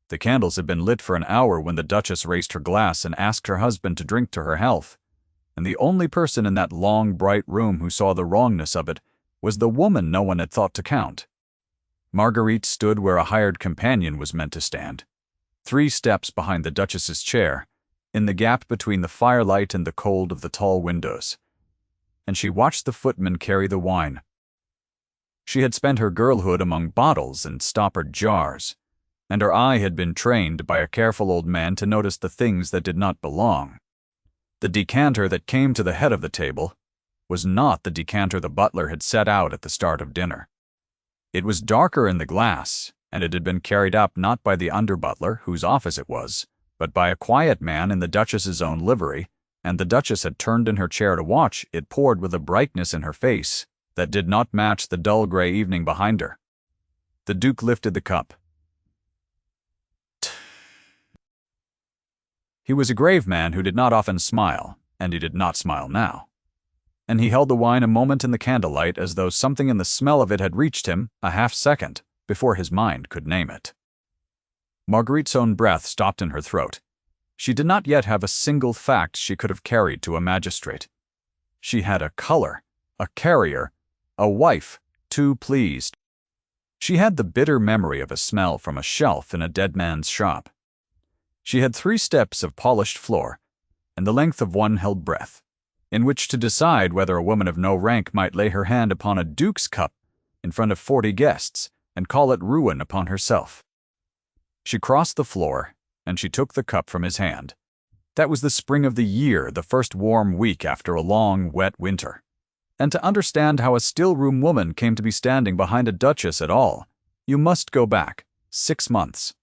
The candles had been lit for an hour when the Duchess raised her glass and asked her husband to drink to her health, and the only person in that long, bright room who saw the wrongness of it was the woman no one had thought to count. Marguerite stood where a hired companion was meant to stand, 3 steps behind the Duchess's chair, in the gap between the firelight and the cold of the tall windows, and she watched the footman carry the wine. She had spent her girlhood among bottles and stoppered jars, and her eye had been trained by a careful old man to notice the things that did not belong. The decanter that came to the head of the table was not the decanter the butler had set out at the start of dinner. It was darker in the glass, and it had been carried up not by the under-butler, whose office it was, but by a quiet man in the Duchess's own livery, and the Duchess had turned in her chair to watch it poured with a brightness in her face that did not match the dull gray evening behind her. The Duke lifted the cup. He was a grave man who did not often smile, and he did not smile now. And he held the wine a moment in the candlelight as though something in the smell of it had reached him a half-second before his mind could name it. Marguerite's own breath stopped in her throat. She did not yet have a single fact she could have carried to a magistrate. She had a color, a carrier, a wife, too pleased. She had the bitter memory of a smell from a shelf in a dead man's shop. She had 3 steps of polished floor, and the length of one held breath, in which to decide whether a woman of no rank might lay her hand upon a duke's cup in front of 40 guests and call it ruin upon herself. She crossed the floor, and she took the cup from his hand. That was the spring of the year, the first warm week after a long, wet winter. And to understand how a still-room woman came to be standing behind a duchess at all, you must go back 6 months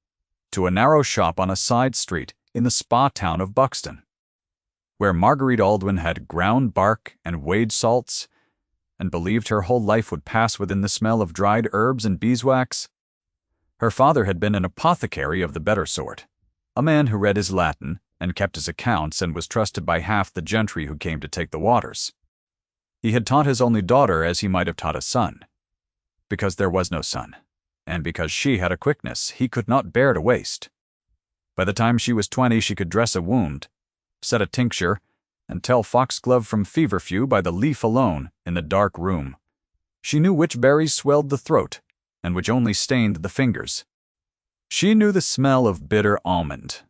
to a narrow shop on a side street in the spa town of Buxton, where Marguerite Aldwyn had ground bark and weighed salts, and believed her whole life would pass within the smell of dried herbs and beeswax. Her father had been an apothecary of the better sort, a man who read his Latin and kept his accounts and was trusted by half the gentry who came to take the waters. He had taught his only daughter as he might have taught a son, because there was no son, and because she had a quickness he could not bear to waste. By the time she was 20, she could dress a wound, set a tincture, and tell foxglove from feverfew by the leaf alone in the dark room. She knew which berries swelled the throat, and which only stained the fingers. She knew the smell of bitter almond.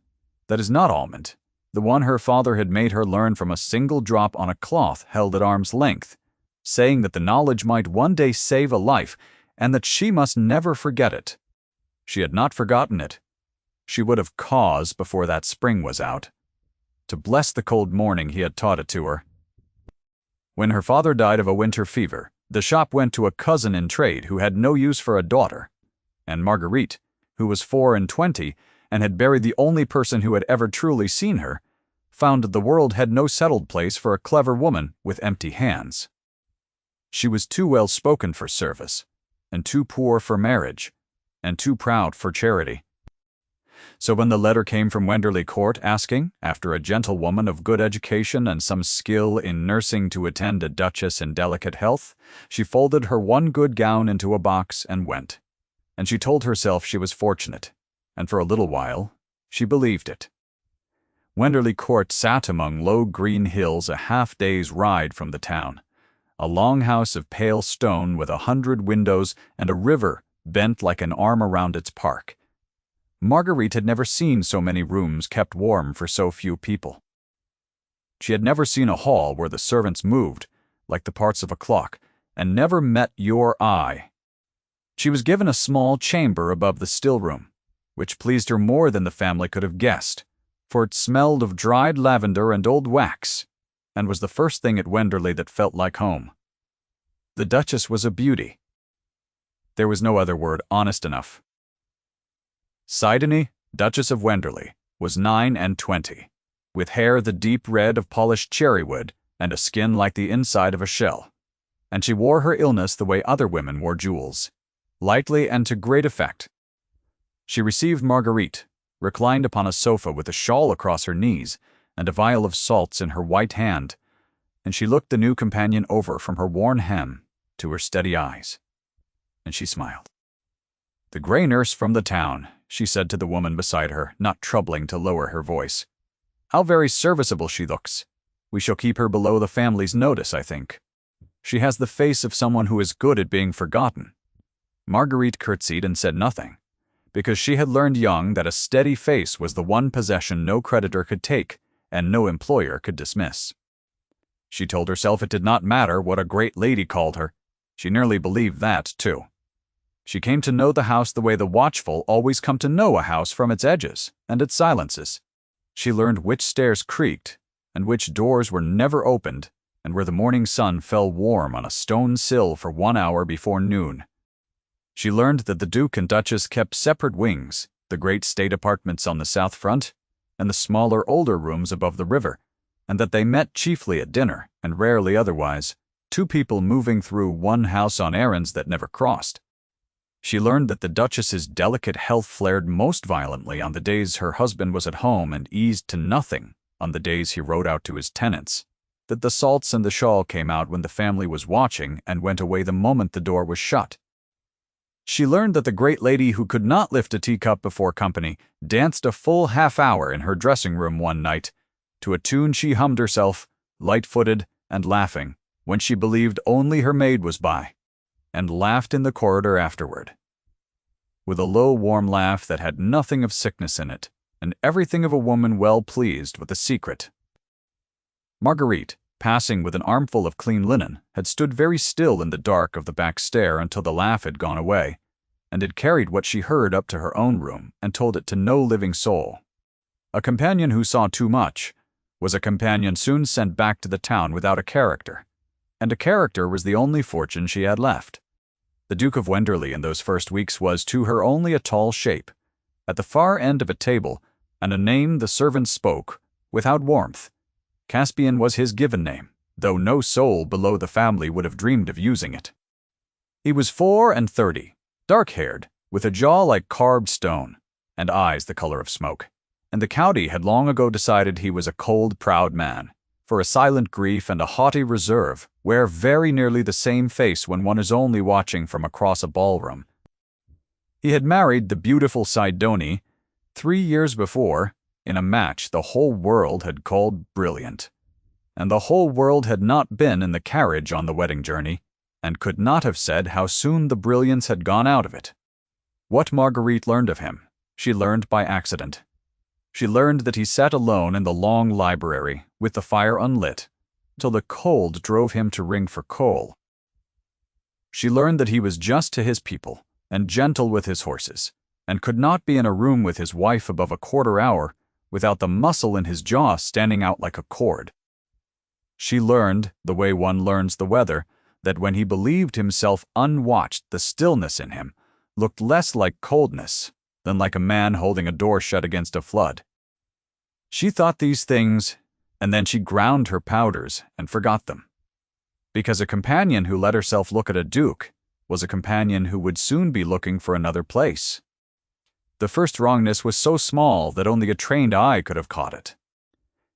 That is not almond, the one her father had made her learn from a single drop on a cloth held at arm's length, saying that the knowledge might one day save a life, and that she must never forget it. She had not forgotten it. She would have cause, before that spring was out, to bless the cold morning he had taught it to her. When her father died of a winter fever, the shop went to a cousin in trade who had no use for a daughter, and Marguerite, who was 24 and had buried the only person who had ever truly seen her, found the world had no settled place for a clever woman with empty hands. She was too well spoken for service, and too poor for marriage, and too proud for charity. So when the letter came from Wenderley Court asking, after a gentlewoman of good education and some skill in nursing to attend a duchess in delicate health, she folded her one good gown into a box and went. And she told herself she was fortunate, and for a little while she believed it. Wenderley Court sat among low green hills a half-day's ride from the town, a long house of pale stone with 100 windows and a river bent like an arm around its park. Marguerite had never seen so many rooms kept warm for so few people. She had never seen a hall where the servants moved, like the parts of a clock, and never met your eye. She was given a small chamber above the still-room, which pleased her more than the family could have guessed, for it smelled of dried lavender and old wax, and was the first thing at Wenderley that felt like home. The Duchess was a beauty. There was no other word honest enough. Sidonie, Duchess of Wenderley, was 29, with hair the deep red of polished cherrywood and a skin like the inside of a shell, and she wore her illness the way other women wore jewels, lightly and to great effect. She received Marguerite, reclined upon a sofa with a shawl across her knees and a vial of salts in her white hand, and she looked the new companion over from her worn hem to her steady eyes, and she smiled. "The grey nurse from the town," she said to the woman beside her, not troubling to lower her voice. "How very serviceable she looks. We shall keep her below the family's notice, I think. She has the face of someone who is good at being forgotten." Marguerite curtsied and said nothing, because she had learned young that a steady face was the one possession no creditor could take and no employer could dismiss. She told herself it did not matter what a great lady called her. She nearly believed that, too. She came to know the house the way the watchful always come to know a house from its edges and its silences. She learned which stairs creaked and which doors were never opened, and where the morning sun fell warm on a stone sill for 1 hour before noon. She learned that the Duke and Duchess kept separate wings, the great state apartments on the south front, and the smaller, older rooms above the river, and that they met chiefly at dinner, and rarely otherwise, two people moving through one house on errands that never crossed. She learned that the Duchess's delicate health flared most violently on the days her husband was at home and eased to nothing on the days he rode out to his tenants, that the salts and the shawl came out when the family was watching and went away the moment the door was shut. She learned that the great lady who could not lift a teacup before company danced a full half-hour in her dressing room one night, to a tune she hummed herself, light-footed and laughing, when she believed only her maid was by, and laughed in the corridor afterward, with a low, warm laugh that had nothing of sickness in it, and everything of a woman well pleased with a secret. Marguerite, passing with an armful of clean linen, had stood very still in the dark of the back stair until the laugh had gone away, and had carried what she heard up to her own room and told it to no living soul. A companion who saw too much was a companion soon sent back to the town without a character, and a character was the only fortune she had left. The Duke of Wenderley in those first weeks was to her only a tall shape, at the far end of a table, and a name the servants spoke, without warmth. Caspian was his given name, though no soul below the family would have dreamed of using it. He was 34, dark-haired, with a jaw like carved stone, and eyes the color of smoke, and the county had long ago decided he was a cold, proud man, for a silent grief and a haughty reserve wear very nearly the same face when one is only watching from across a ballroom. He had married the beautiful Sidonie 3 years before, in a match the whole world had called brilliant, and the whole world had not been in the carriage on the wedding journey, and could not have said how soon the brilliance had gone out of it. What Marguerite learned of him, she learned by accident. She learned that he sat alone in the long library, with the fire unlit, till the cold drove him to ring for coal. She learned that he was just to his people, and gentle with his horses, and could not be in a room with his wife above a quarter hour without the muscle in his jaw standing out like a cord. She learned, the way one learns the weather, that when he believed himself unwatched, the stillness in him looked less like coldness than like a man holding a door shut against a flood. She thought these things, and then she ground her powders and forgot them, because a companion who let herself look at a duke was a companion who would soon be looking for another place. The first wrongness was so small that only a trained eye could have caught it.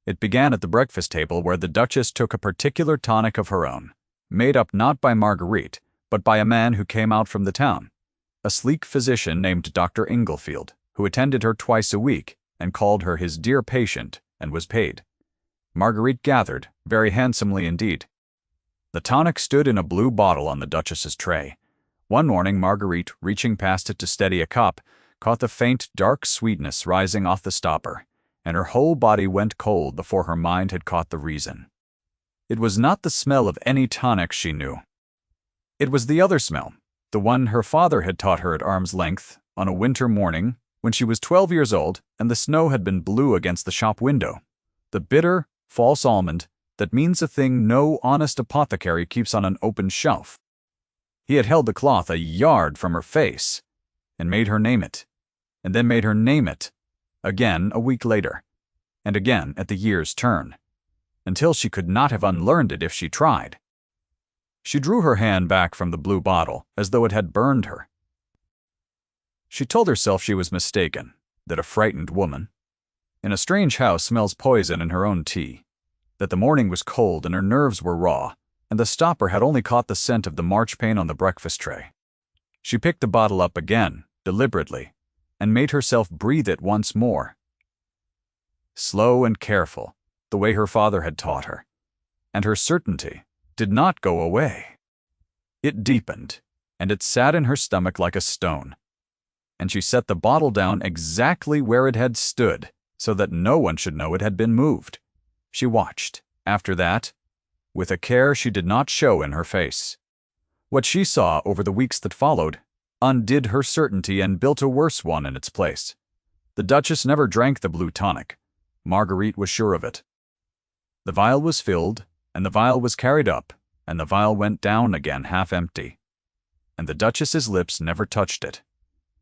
It began at the breakfast table, where the Duchess took a particular tonic of her own, made up not by Marguerite, but by a man who came out from the town, a sleek physician named Dr. Inglefield, who attended her twice a week and called her his dear patient and was paid. Marguerite gathered, very handsomely indeed. The tonic stood in a blue bottle on the Duchess's tray. One morning Marguerite, reaching past it to steady a cup, caught the faint, dark sweetness rising off the stopper, and her whole body went cold before her mind had caught the reason. It was not the smell of any tonic she knew. It was the other smell, the one her father had taught her at arm's length on a winter morning when she was 12 years old and the snow had been blue against the shop window. The bitter, false almond that means a thing no honest apothecary keeps on an open shelf. He had held the cloth a yard from her face and made her name it, and then made her name it again a week later, and again at the year's turn, until she could not have unlearned it if she tried. She drew her hand back from the blue bottle as though it had burned her. She told herself she was mistaken, that a frightened woman in a strange house smells poison in her own tea, that the morning was cold and her nerves were raw, and the stopper had only caught the scent of the marchpane on the breakfast tray. She picked the bottle up again, deliberately, and made herself breathe it once more. Slow and careful, the way her father had taught her, and her certainty did not go away. It deepened, and it sat in her stomach like a stone, and she set the bottle down exactly where it had stood, so that no one should know it had been moved. She watched, after that, with a care she did not show in her face. What she saw over the weeks that followed undid her certainty and built a worse one in its place. The Duchess never drank the blue tonic. Marguerite was sure of it. The vial was filled, and the vial was carried up, and the vial went down again half empty, and the Duchess's lips never touched it.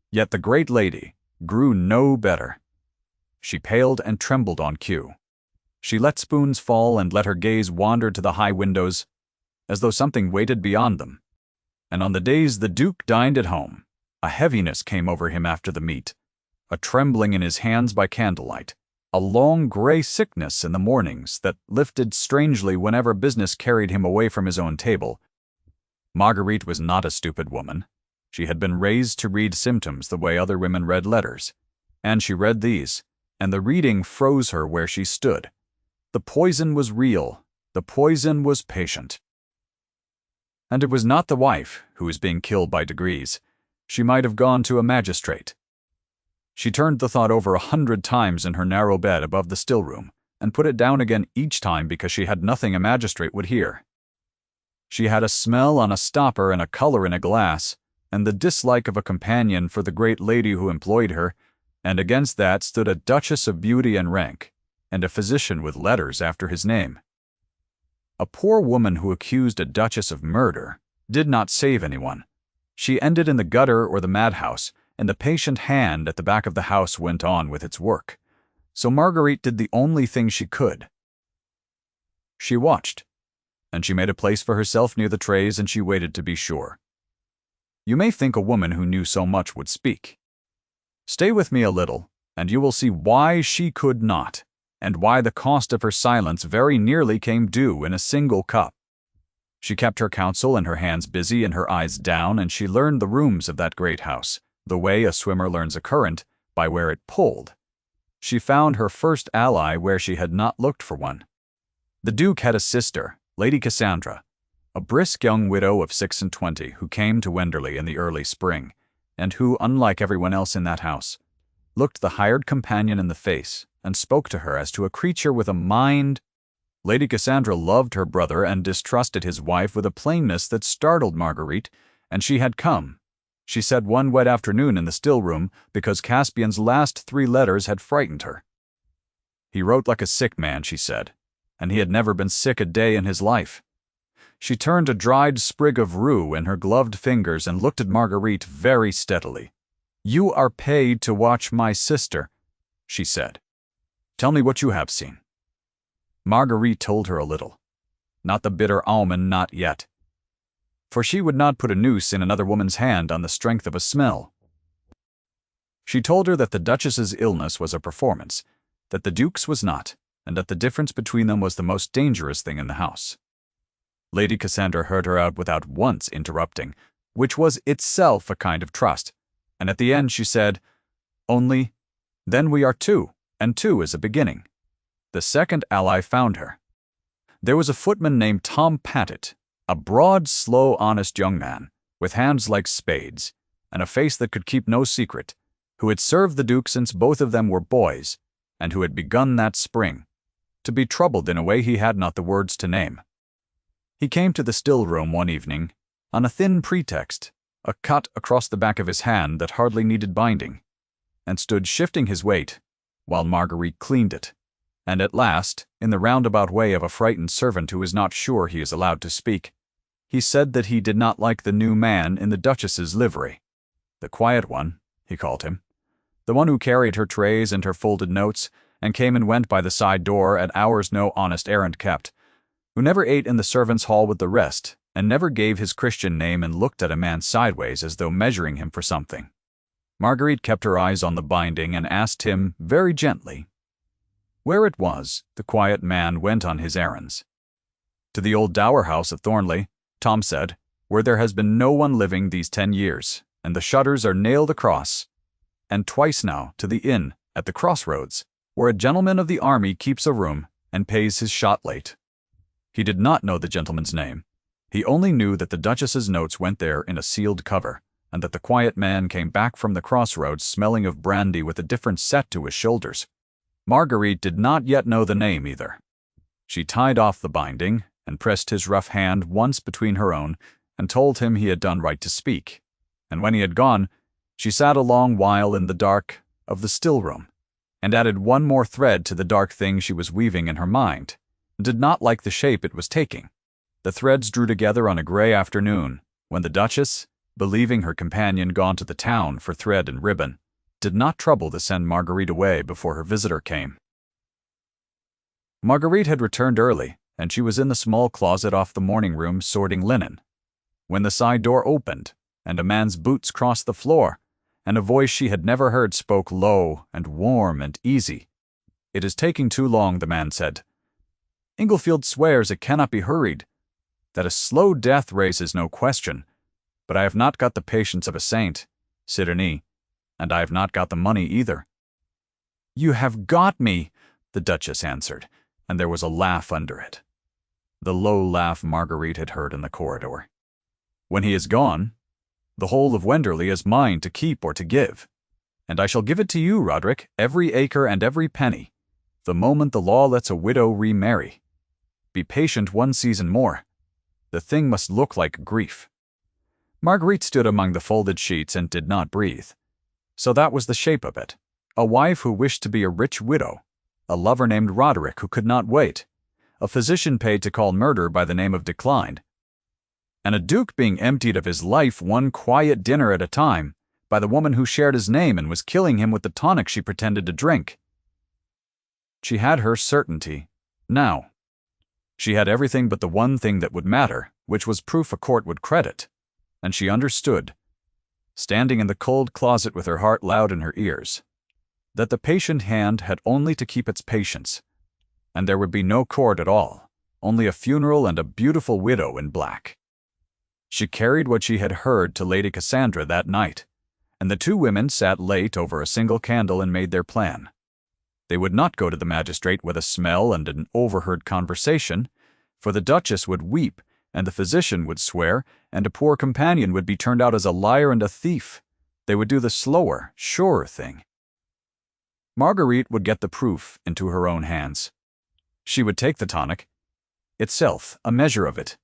Yet the great lady grew no better. She paled and trembled on cue. She let spoons fall and let her gaze wander to the high windows, as though something waited beyond them. And on the days the Duke dined at home, a heaviness came over him after the meat, a trembling in his hands by candlelight, a long gray sickness in the mornings that lifted strangely whenever business carried him away from his own table. Marguerite was not a stupid woman. She had been raised to read symptoms the way other women read letters, and she read these, and the reading froze her where she stood. The poison was real. The poison was patient. And it was not the wife who was being killed by degrees. She might have gone to a magistrate. She turned the thought over 100 times in her narrow bed above the still room, and put it down again each time because she had nothing a magistrate would hear. She had a smell on a stopper and a color in a glass, and the dislike of a companion for the great lady who employed her, and against that stood a duchess of beauty and rank, and a physician with letters after his name. A poor woman who accused a duchess of murder did not save anyone. She ended in the gutter or the madhouse, and the patient hand at the back of the house went on with its work. So Marguerite did the only thing she could. She watched, and she made a place for herself near the trays, and she waited to be sure. You may think a woman who knew so much would speak. Stay with me a little, and you will see why she could not, and why the cost of her silence very nearly came due in a single cup. She kept her counsel and her hands busy and her eyes down, and she learned the rooms of that great house, the way a swimmer learns a current, by where it pulled. She found her first ally where she had not looked for one. The Duke had a sister, Lady Cassandra, a brisk young widow of 26, who came to Wenderley in the early spring, and who, unlike everyone else in that house, looked the hired companion in the face and spoke to her as to a creature with a mind. Lady Cassandra loved her brother and distrusted his wife with a plainness that startled Marguerite, and she had come, she said one wet afternoon in the still room, because Caspian's last 3 letters had frightened her. He wrote like a sick man, she said, and he had never been sick a day in his life. She turned a dried sprig of rue in her gloved fingers and looked at Marguerite very steadily. "You are paid to watch my sister," she said. "Tell me what you have seen." Marguerite told her a little. Not the bitter almond, not yet. For she would not put a noose in another woman's hand on the strength of a smell. She told her that the Duchess's illness was a performance, that the Duke's was not, and that the difference between them was the most dangerous thing in the house. Lady Cassandra heard her out without once interrupting, which was itself a kind of trust, and at the end she said, "Only, then we are 2, and 2 is a beginning." The second ally found her. There was a footman named Tom Pattett, a broad, slow, honest young man, with hands like spades, and a face that could keep no secret, who had served the Duke since both of them were boys, and who had begun that spring to be troubled in a way he had not the words to name. He came to the still room one evening on a thin pretext, a cut across the back of his hand that hardly needed binding, and stood shifting his weight while Marguerite cleaned it. And at last, in the roundabout way of a frightened servant who is not sure he is allowed to speak, he said that he did not like the new man in the Duchess's livery. The quiet one, he called him. The one who carried her trays and her folded notes, and came and went by the side door at hours no honest errand kept, who never ate in the servants' hall with the rest, and never gave his Christian name and looked at a man sideways as though measuring him for something. Marguerite kept her eyes on the binding and asked him, very gently, where it was the quiet man went on his errands. "To the old dower house at Thornley," Tom said, "where there has been no one living these 10 years, and the shutters are nailed across, and twice now to the inn at the crossroads, where a gentleman of the army keeps a room and pays his shot late. He did not know the gentleman's name. He only knew that the Duchess's notes went there in a sealed cover, and that the quiet man came back from the crossroads smelling of brandy with a different set to his shoulders. Marguerite did not yet know the name either. She tied off the binding and pressed his rough hand once between her own and told him he had done right to speak. And when he had gone, she sat a long while in the dark of the still room, and added one more thread to the dark thing she was weaving in her mind, and did not like the shape it was taking. The threads drew together on a gray afternoon, when the Duchess, believing her companion gone to the town for thread and ribbon, did not trouble to send Marguerite away before her visitor came. Marguerite had returned early, and she was in the small closet off the morning room sorting linen, when the side door opened, and a man's boots crossed the floor, and a voice she had never heard spoke low and warm and easy. "It is taking too long," the man said. "Inglefield swears it cannot be hurried, that a slow death raises no question, but I have not got the patience of a saint, Sidonie, and I have not got the money either." "You have got me," the Duchess answered, and there was a laugh under it, the low laugh Marguerite had heard in the corridor. "When he is gone, the whole of Wenderley is mine to keep or to give, and I shall give it to you, Roderick, every acre and every penny, the moment the law lets a widow remarry. Be patient one season more. The thing must look like grief." Marguerite stood among the folded sheets and did not breathe. So that was the shape of it. A wife who wished to be a rich widow, a lover named Roderick who could not wait, a physician paid to call murder by the name of decline, and a duke being emptied of his life one quiet dinner at a time by the woman who shared his name and was killing him with the tonic she pretended to drink. She had her certainty. Now, she had everything but the one thing that would matter, which was proof a court would credit, and she understood, standing in the cold closet with her heart loud in her ears, that the patient hand had only to keep its patience, and there would be no court at all, only a funeral and a beautiful widow in black. She carried what she had heard to Lady Cassandra that night, and the two women sat late over a single candle and made their plan. They would not go to the magistrate with a smell and an overheard conversation, for the Duchess would weep, and the physician would swear, and a poor companion would be turned out as a liar and a thief. They would do the slower, surer thing. Marguerite would get the proof into her own hands. She would take the tonic, itself a measure of it,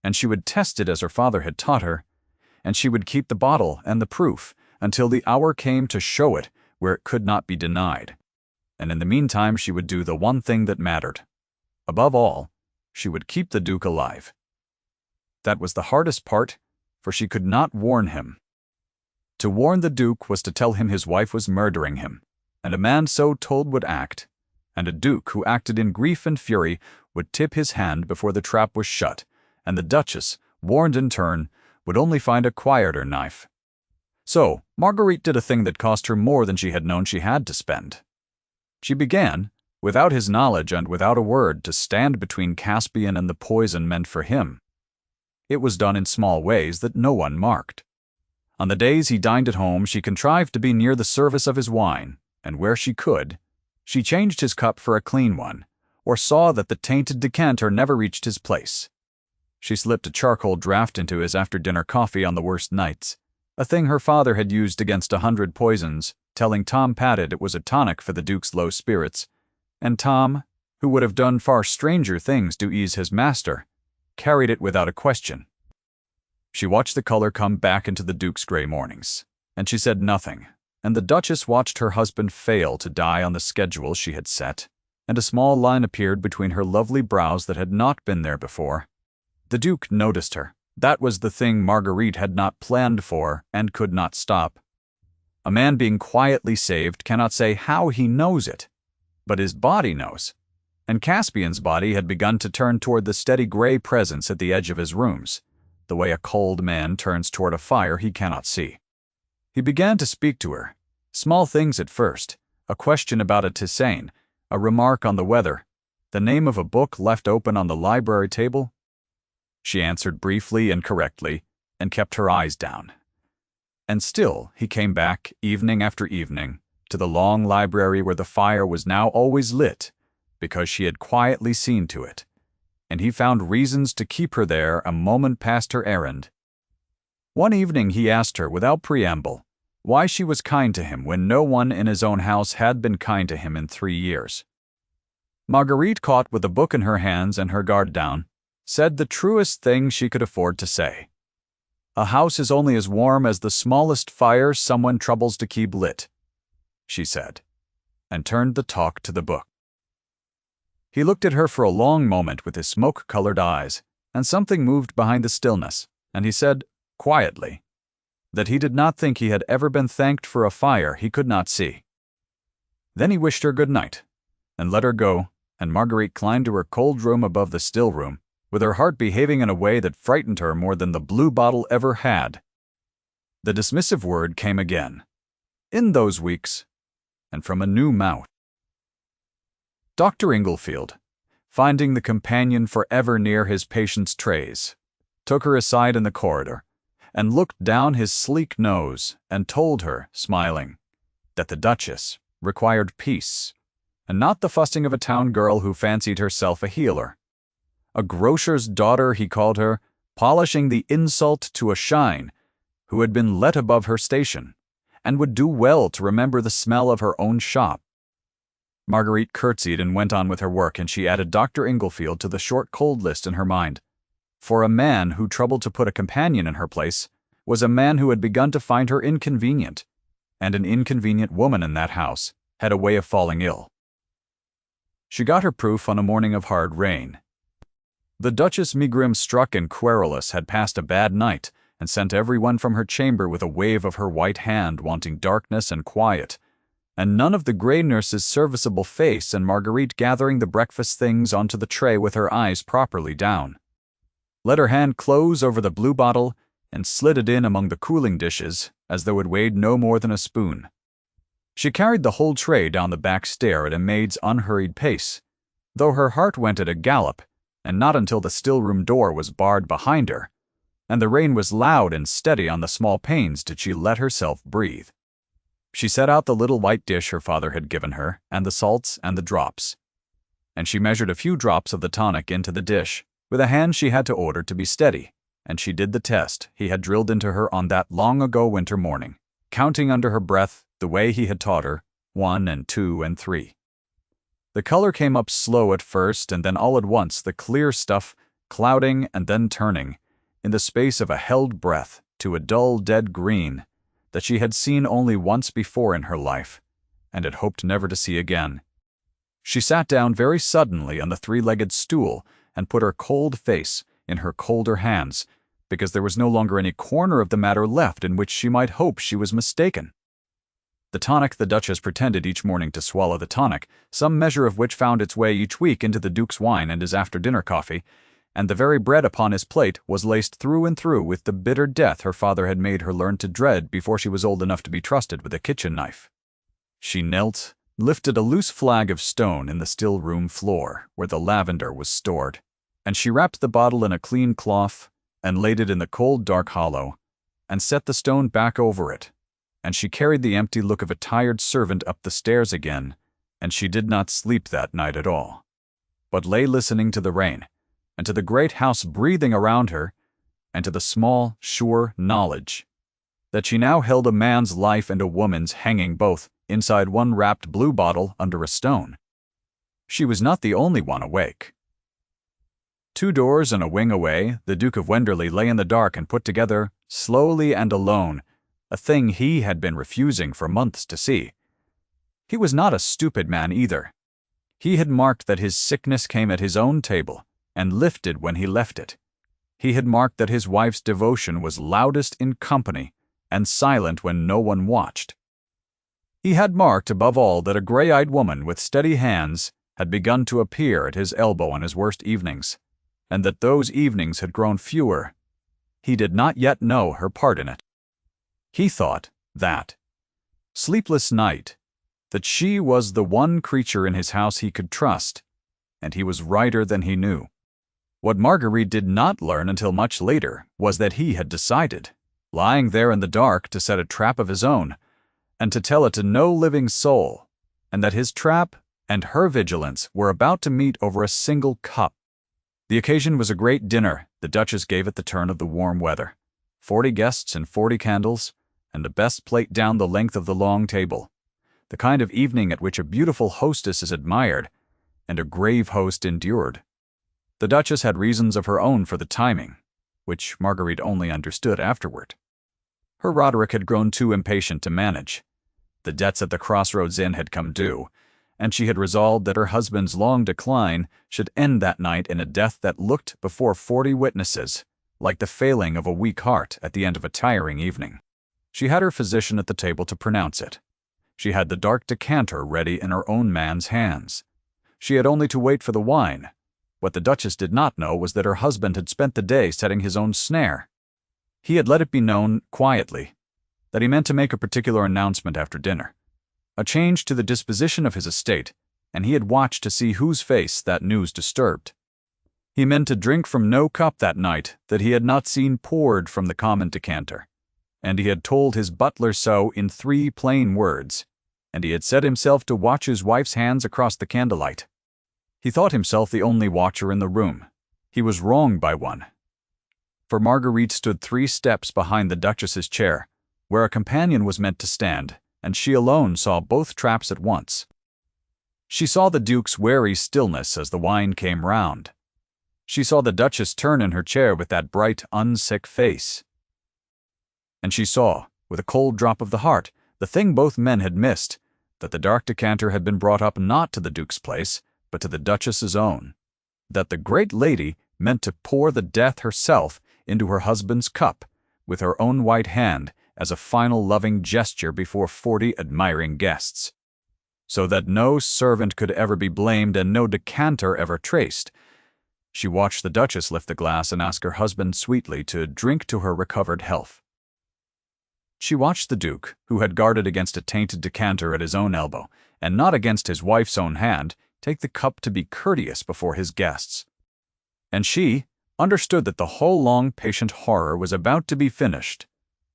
and she would test it as her father had taught her, and she would keep the bottle and the proof until the hour came to show it where it could not be denied. And in the meantime she would do the one thing that mattered. Above all, she would keep the Duke alive. That was the hardest part, for she could not warn him. To warn the Duke was to tell him his wife was murdering him, and a man so told would act, and a Duke who acted in grief and fury would tip his hand before the trap was shut, and the Duchess, warned in turn, would only find a quieter knife. So, Marguerite did a thing that cost her more than she had known she had to spend. She began, without his knowledge and without a word, to stand between Caspian and the poison meant for him. It was done in small ways that no one marked. On the days he dined at home, she contrived to be near the service of his wine, and where she could, she changed his cup for a clean one, or saw that the tainted decanter never reached his place. She slipped a charcoal draught into his after-dinner coffee on the worst nights, a thing her father had used against 100 poisons, telling Tom Padded it was a tonic for the Duke's low spirits, and Tom, who would have done far stranger things to ease his master, carried it without a question. She watched the color come back into the Duke's gray mornings, and she said nothing, and the Duchess watched her husband fail to die on the schedule she had set, and a small line appeared between her lovely brows that had not been there before. The Duke noticed her. That was the thing Marguerite had not planned for and could not stop. A man being quietly saved cannot say how he knows it, but his body knows, and Caspian's body had begun to turn toward the steady gray presence at the edge of his rooms, the way a cold man turns toward a fire he cannot see. He began to speak to her, small things at first, a question about a tisane, a remark on the weather, the name of a book left open on the library table. She answered briefly and correctly, and kept her eyes down. And still he came back, evening after evening, to the long library where the fire was now always lit, because she had quietly seen to it, and he found reasons to keep her there a moment past her errand. One evening he asked her, without preamble, why she was kind to him when no one in his own house had been kind to him in 3 years. Marguerite, caught with a book in her hands and her guard down, said the truest thing she could afford to say. "A house is only as warm as the smallest fire someone troubles to keep lit," she said, and turned the talk to the book. He looked at her for a long moment with his smoke-colored eyes, and something moved behind the stillness, and he said, quietly, that he did not think he had ever been thanked for a fire he could not see. Then he wished her good night, and let her go, and Marguerite climbed to her cold room above the still room, with her heart behaving in a way that frightened her more than the blue bottle ever had. The dismissive word came again, in those weeks, and from a new mouth. Dr. Inglefield, finding the companion forever near his patient's trays, took her aside in the corridor, and looked down his sleek nose, and told her, smiling, that the Duchess required peace, and not the fussing of a town girl who fancied herself a healer. A grocer's daughter, he called her, polishing the insult to a shine, who had been let above her station, and would do well to remember the smell of her own shop. Marguerite curtsied and went on with her work, and she added Dr. Inglefield to the short cold list in her mind. For a man who troubled to put a companion in her place was a man who had begun to find her inconvenient, and an inconvenient woman in that house had a way of falling ill. She got her proof on a morning of hard rain. The Duchess megrim, struck and querulous, had passed a bad night, and sent everyone from her chamber with a wave of her white hand, wanting darkness and quiet, and none of the grey nurse's serviceable face, and Marguerite gathering the breakfast things onto the tray with her eyes properly down. Let her hand close over the blue bottle, and slid it in among the cooling dishes, as though it weighed no more than a spoon. She carried the whole tray down the back stair at a maid's unhurried pace, though her heart went at a gallop, and not until the still-room door was barred behind her, and the rain was loud and steady on the small panes, did she let herself breathe. She set out the little white dish her father had given her, and the salts and the drops, and she measured a few drops of the tonic into the dish, with a hand she had to order to be steady, and she did the test he had drilled into her on that long-ago winter morning, counting under her breath the way he had taught her, 1 and 2 and 3. The color came up slow at first, and then all at once the clear stuff, clouding and then turning, in the space of a held breath, to a dull dead green that she had seen only once before in her life, and had hoped never to see again. She sat down very suddenly on the 3-legged stool, and put her cold face in her colder hands, because there was no longer any corner of the matter left in which she might hope she was mistaken. The tonic the Duchess pretended each morning to swallow the tonic, some measure of which found its way each week into the Duke's wine and his after-dinner coffee, and the very bread upon his plate was laced through and through with the bitter death her father had made her learn to dread before she was old enough to be trusted with a kitchen knife. She knelt, lifted a loose flag of stone in the still room floor, where the lavender was stored, and she wrapped the bottle in a clean cloth, and laid it in the cold dark hollow, and set the stone back over it, and she carried the empty look of a tired servant up the stairs again, and she did not sleep that night at all, but lay listening to the rain, and to the great house breathing around her, and to the small, sure knowledge that she now held a man's life and a woman's hanging both inside one wrapped blue bottle under a stone. She was not the only one awake. 2 doors and a wing away, the Duke of Wenderley lay in the dark and put together, slowly and alone, a thing he had been refusing for months to see. He was not a stupid man either. He had marked that his sickness came at his own table, and lifted when he left it. He had marked that his wife's devotion was loudest in company, and silent when no one watched. He had marked, above all, that a gray-eyed woman with steady hands had begun to appear at his elbow on his worst evenings, and that those evenings had grown fewer. He did not yet know her part in it. He thought that sleepless night, that she was the one creature in his house he could trust, and he was righter than he knew. What Marguerite did not learn until much later was that he had decided, lying there in the dark to set a trap of his own, and to tell it to no living soul, and that his trap and her vigilance were about to meet over a single cup. The occasion was a great dinner the Duchess gave at the turn of the warm weather. 40 guests and 40 candles, and the best plate down the length of the long table. The kind of evening at which a beautiful hostess is admired, and a grave host endured. The Duchess had reasons of her own for the timing, which Marguerite only understood afterward. Her Roderick had grown too impatient to manage. The debts at the Crossroads Inn had come due, and she had resolved that her husband's long decline should end that night in a death that looked before 40 witnesses like the failing of a weak heart at the end of a tiring evening. She had her physician at the table to pronounce it. She had the dark decanter ready in her own man's hands. She had only to wait for the wine. What the Duchess did not know was that her husband had spent the day setting his own snare. He had let it be known, quietly, that he meant to make a particular announcement after dinner, a change to the disposition of his estate, and he had watched to see whose face that news disturbed. He meant to drink from no cup that night that he had not seen poured from the common decanter, and he had told his butler so in 3 plain words, and he had set himself to watch his wife's hands across the candlelight. He thought himself the only watcher in the room. He was wrong by one. For Marguerite stood 3 steps behind the Duchess's chair, where a companion was meant to stand, and she alone saw both traps at once. She saw the Duke's wary stillness as the wine came round. She saw the Duchess turn in her chair with that bright, unsick face. And she saw, with a cold drop of the heart, the thing both men had missed, that the dark decanter had been brought up not to the Duke's place, but to the Duchess's own. That the great lady meant to pour the death herself into her husband's cup, with her own white hand, as a final loving gesture before 40 admiring guests. So that no servant could ever be blamed and no decanter ever traced. She watched the Duchess lift the glass and ask her husband sweetly to drink to her recovered health. She watched the Duke, who had guarded against a tainted decanter at his own elbow, and not against his wife's own hand, take the cup to be courteous before his guests. And she understood that the whole long patient horror was about to be finished,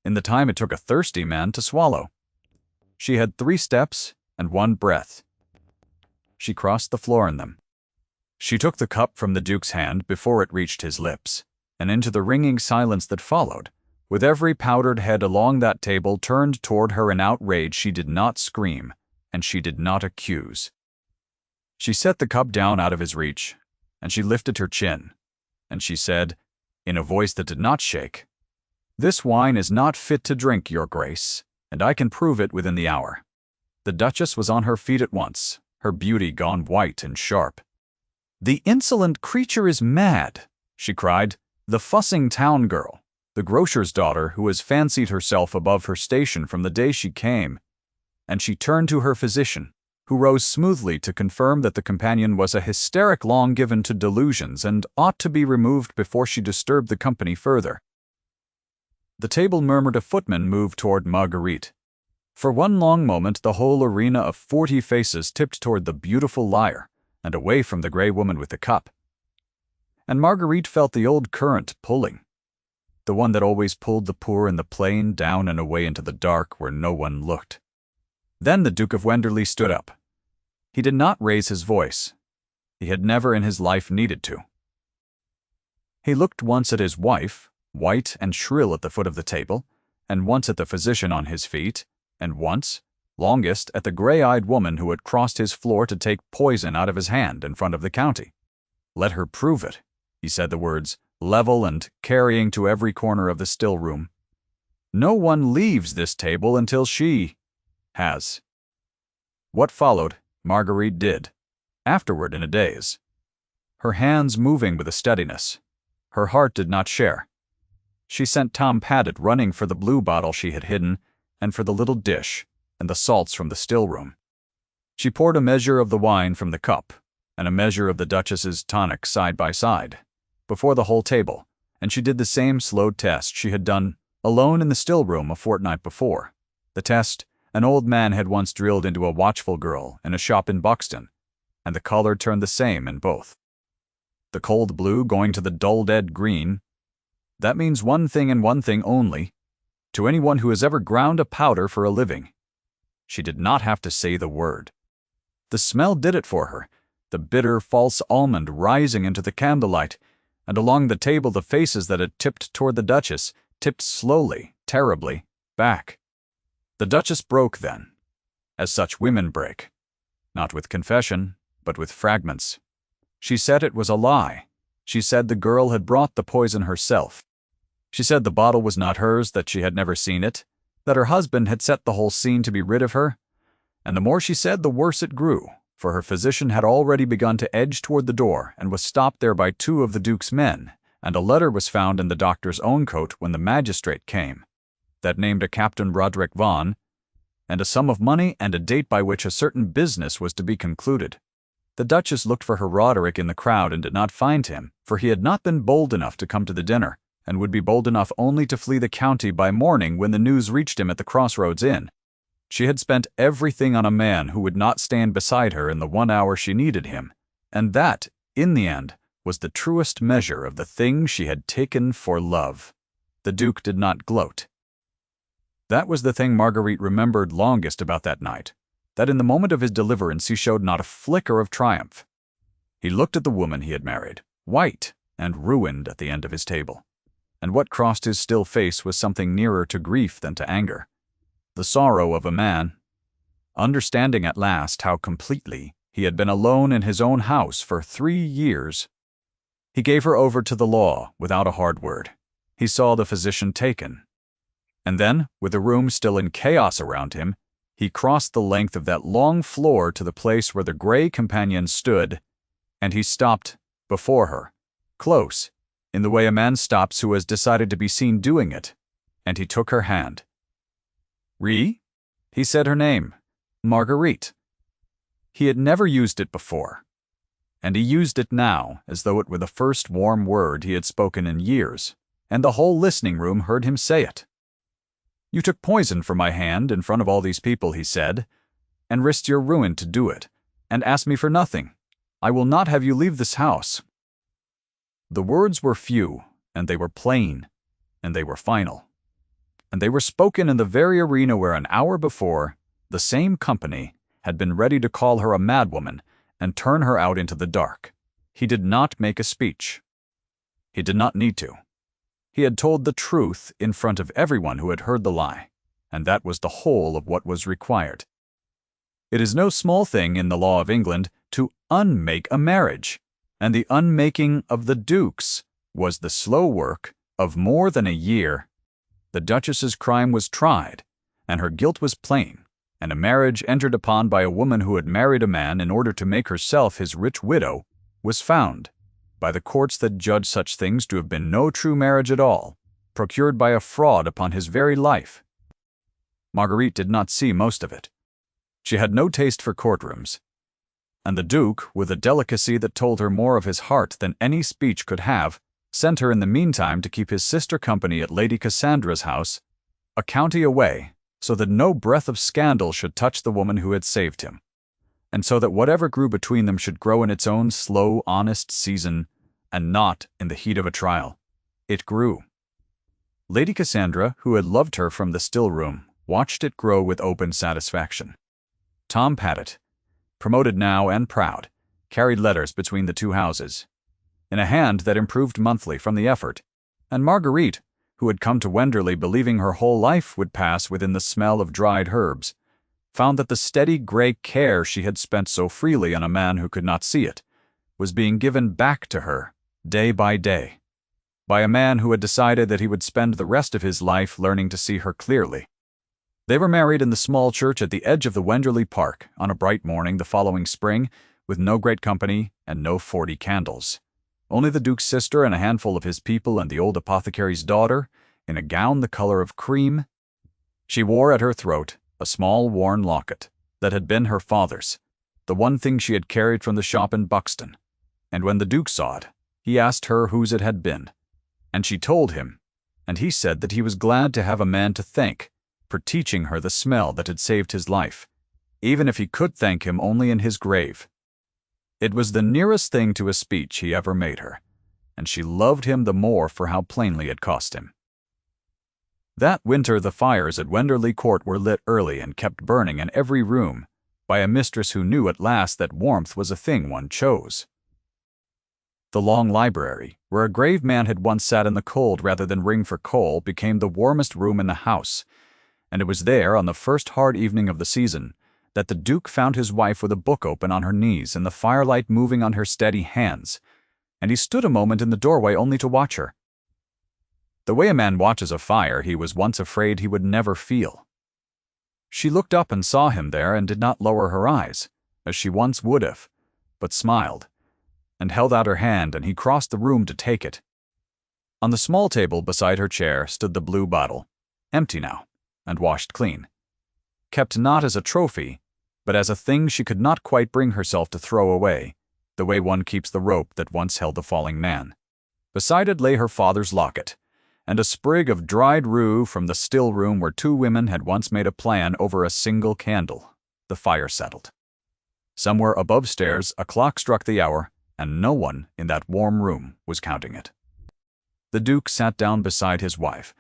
in the time it took a thirsty man to swallow. She had 3 steps and 1 breath. She crossed the floor in them. She took the cup from the Duke's hand before it reached his lips, and into the ringing silence that followed, with every powdered head along that table turned toward her in outrage, she did not scream, and she did not accuse. She set the cup down out of his reach, and she lifted her chin, and she said, in a voice that did not shake, "This wine is not fit to drink, Your Grace, and I can prove it within the hour." The Duchess was on her feet at once, her beauty gone white and sharp. "The insolent creature is mad," she cried, "the fussing town girl, the grocer's daughter who has fancied herself above her station from the day she came." And she turned to her physician, who rose smoothly to confirm that the companion was a hysteric long given to delusions and ought to be removed before she disturbed the company further. The table murmured a footman moved toward Marguerite. For one long moment the whole arena of 40 faces tipped toward the beautiful liar, and away from the grey woman with the cup. And Marguerite felt the old current pulling, the one that always pulled the poor and the plain down and away into the dark where no one looked. Then the Duke of Wenderley stood up. He did not raise his voice. He had never in his life needed to. He looked once at his wife, white and shrill at the foot of the table, and once at the physician on his feet, and once, longest, at the grey-eyed woman who had crossed his floor to take poison out of his hand in front of the county. "Let her prove it," he said the words, level and carrying to every corner of the still room. "No one leaves this table until she has." What followed, Marguerite did, afterward in a daze. Her hands moving with a steadiness. Her heart did not share. She sent Tom Padded running for the blue bottle she had hidden, and for the little dish, and the salts from the still room. She poured a measure of the wine from the cup, and a measure of the Duchess's tonic side by side, before the whole table, and she did the same slow test she had done alone in the still room a fortnight before. The test an old man had once drilled into a watchful girl in a shop in Buxton, and the color turned the same in both. The cold blue going to the dull dead green. That means one thing and one thing only. to anyone who has ever ground a powder for a living. She did not have to say the word. The smell did it for her, the bitter, false almond rising into the candlelight, and along the table the faces that had tipped toward the Duchess tipped slowly, terribly, back. The Duchess broke then, as such women break, not with confession, but with fragments. She said it was a lie. She said the girl had brought the poison herself. She said the bottle was not hers, that she had never seen it, that her husband had set the whole scene to be rid of her. And the more she said, the worse it grew, for her physician had already begun to edge toward the door and was stopped there by 2 of the Duke's men, and a letter was found in the doctor's own coat when the magistrate came, that named a Captain Roderick Vaughan, and a sum of money and a date by which a certain business was to be concluded. The Duchess looked for her Roderick in the crowd and did not find him, for he had not been bold enough to come to the dinner, and would be bold enough only to flee the county by morning when the news reached him at the Crossroads Inn. She had spent everything on a man who would not stand beside her in the 1 hour she needed him, and that, in the end, was the truest measure of the thing she had taken for love. The Duke did not gloat. That was the thing Marguerite remembered longest about that night, that in the moment of his deliverance he showed not a flicker of triumph. He looked at the woman he had married, white and ruined at the end of his table, and what crossed his still face was something nearer to grief than to anger. The sorrow of a man, understanding at last how completely he had been alone in his own house for 3 years. He gave her over to the law without a hard word. He saw the physician taken. And then, with the room still in chaos around him, he crossed the length of that long floor to the place where the gray companion stood, and he stopped before her, close, in the way a man stops who has decided to be seen doing it, and he took her hand. "Ree?" He said her name, Marguerite. He had never used it before, and he used it now as though it were the first warm word he had spoken in years, and the whole listening room heard him say it. "You took poison from my hand in front of all these people," he said, "and risked your ruin to do it, and asked me for nothing. I will not have you leave this house." The words were few, and they were plain, and they were final. And they were spoken in the very arena where an hour before, the same company had been ready to call her a madwoman and turn her out into the dark. He did not make a speech. He did not need to. He had told the truth in front of everyone who had heard the lie, and that was the whole of what was required. It is no small thing in the law of England to unmake a marriage, and the unmaking of the Duke's was the slow work of more than a year. The Duchess's crime was tried, and her guilt was plain, and a marriage entered upon by a woman who had married a man in order to make herself his rich widow was found, by the courts that judge such things to have been no true marriage at all, procured by a fraud upon his very life. Marguerite did not see most of it. She had no taste for courtrooms, and the Duke, with a delicacy that told her more of his heart than any speech could have, sent her in the meantime to keep his sister company at Lady Cassandra's house, a county away, so that no breath of scandal should touch the woman who had saved him, and so that whatever grew between them should grow in its own slow, honest season, and not in the heat of a trial. It grew. Lady Cassandra, who had loved her from the still room, watched it grow with open satisfaction. Tom Paddett, promoted now and proud, carried letters between the 2 houses, in a hand that improved monthly from the effort, and Marguerite, who had come to Wenderley believing her whole life would pass within the smell of dried herbs, found that the steady gray care she had spent so freely on a man who could not see it was being given back to her day by day, by a man who had decided that he would spend the rest of his life learning to see her clearly. They were married in the small church at the edge of the Wenderley Park on a bright morning the following spring, with no great company and no 40 candles. Only the Duke's sister and a handful of his people and the old apothecary's daughter, in a gown the color of cream. She wore at her throat a small worn locket that had been her father's, the one thing she had carried from the shop in Buxton, and when the Duke saw it, he asked her whose it had been, and she told him, and he said that he was glad to have a man to thank for teaching her the smell that had saved his life, even if he could thank him only in his grave. It was the nearest thing to a speech he ever made her, and she loved him the more for how plainly it cost him. That winter the fires at Wenderley Court were lit early and kept burning in every room, by a mistress who knew at last that warmth was a thing one chose. The long library, where a grave man had once sat in the cold rather than ring for coal, became the warmest room in the house, and it was there, on the first hard evening of the season, that the Duke found his wife with a book open on her knees and the firelight moving on her steady hands, and he stood a moment in the doorway only to watch her. The way a man watches a fire he was once afraid he would never feel. She looked up and saw him there and did not lower her eyes, as she once would have, but smiled, and held out her hand, and he crossed the room to take it. On the small table beside her chair stood the blue bottle, empty now, and washed clean, kept not as a trophy, but as a thing she could not quite bring herself to throw away, the way one keeps the rope that once held the falling man. Beside it lay her father's locket, and a sprig of dried rue from the still room where two women had once made a plan over a single candle. The fire settled. Somewhere above stairs a clock struck the hour, and no one in that warm room was counting it. The Duke sat down beside his wife,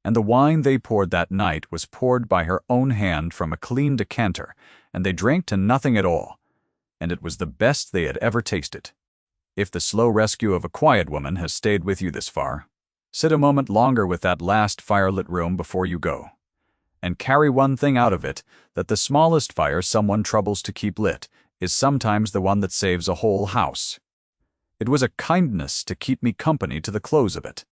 and the wine they poured that night was poured by her own hand from a clean decanter, and they drank to nothing at all, and it was the best they had ever tasted. If the slow rescue of a quiet woman has stayed with you this far, sit a moment longer with that last firelit room before you go, and carry one thing out of it, that the smallest fire someone troubles to keep lit is sometimes the one that saves a whole house. It was a kindness to keep me company to the close of it.